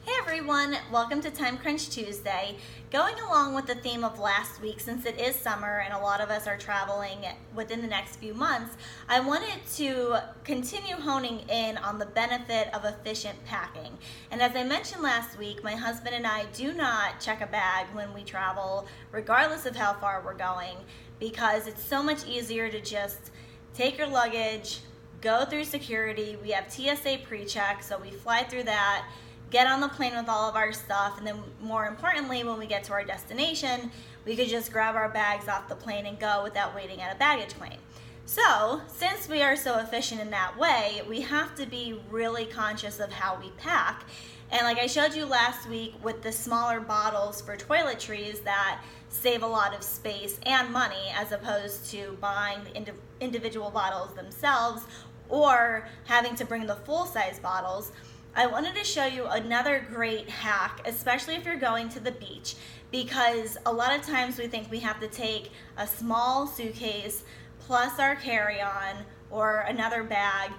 Hey everyone, welcome to Time Crunch Tuesday. Going along with the theme of last week, since it is summer and a lot of us are traveling within the next few months, I wanted to continue honing in on the benefit of efficient packing. And as I mentioned last week, my husband and I do not check a bag when we travel, regardless of how far we're going, because it's so much easier to just take your luggage, go through security. We have TSA pre-check, so we fly through that, get on the plane with all of our stuff, and then more importantly, when we get to our destination, we could just grab our bags off the plane and go without waiting at a baggage claim. So, since we are so efficient in that way, we have to be really conscious of how we pack. And like I showed you last week with the smaller bottles for toiletries that save a lot of space and money as opposed to buying the individual bottles themselves or having to bring the full-size bottles, I wanted to show you another great hack, especially if you're going to the beach, because a lot of times we think we have to take a small suitcase plus our carry-on or another bag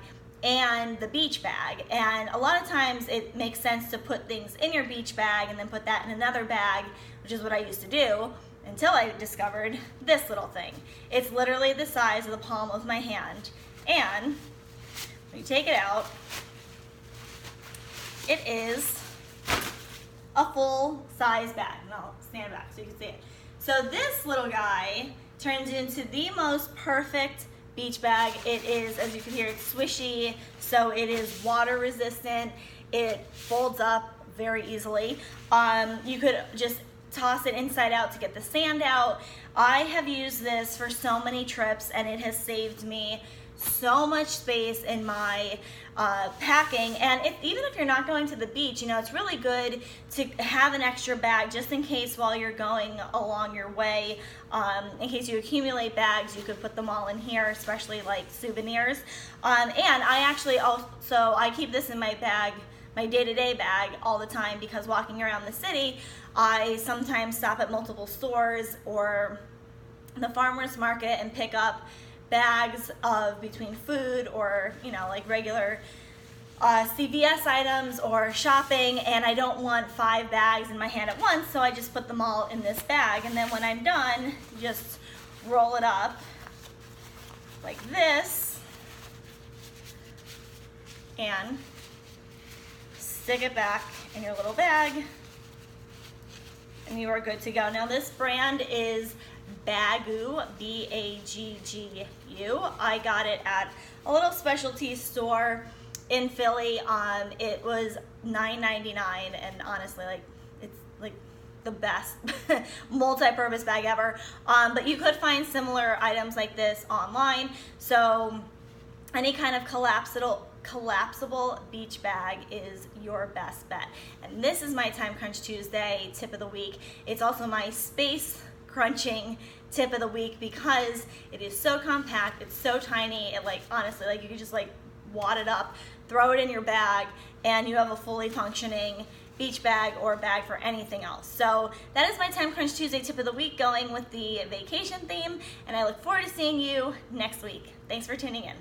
and the beach bag. And a lot of times it makes sense to put things in your beach bag and then put that in another bag, which is what I used to do until I discovered this little thing. It's literally the size of the palm of my hand. And when you take it out, it is a full-size bag. And I'll stand back so you can see it. So this little guy turns into the most perfect beach bag. It is, as you can hear, it's swishy, so it is water resistant. It folds up very easily. You could just toss it inside out to get the sand out. I have used this for so many trips and it has saved me so much space in my packing. And even if you're not going to the beach, you know, it's really good to have an extra bag just in case while you're going along your way. In case you accumulate bags, you could put them all in here, especially like souvenirs. And I actually also, I keep this in my bag, my day-to-day bag all the time, because walking around the city, I sometimes stop at multiple stores or the farmer's market and pick up bags of between food or, you know, like regular CVS items or shopping, and I don't want 5 bags in my hand at once, so I just put them all in this bag. And then when I'm done, just roll it up like this and stick it back in your little bag, and you are good to go. Now this brand is Baggu, B-A-G-G-U. I got it at a little specialty store in Philly. It was $9.99, and honestly, like, it's like the best multi-purpose bag ever. But you could find similar items like this online. So any kind of collapsible beach bag is your best bet. And this is my Time Crunch Tuesday tip of the week. It's also my space crunching tip of the week because it is so compact, it's so tiny, it, like, honestly, like, you could just like wad it up, throw it in your bag, and you have a fully functioning beach bag or bag for anything else. So that is my Time Crunch Tuesday tip of the week, going with the vacation theme, and I look forward to seeing you next week. Thanks for tuning in.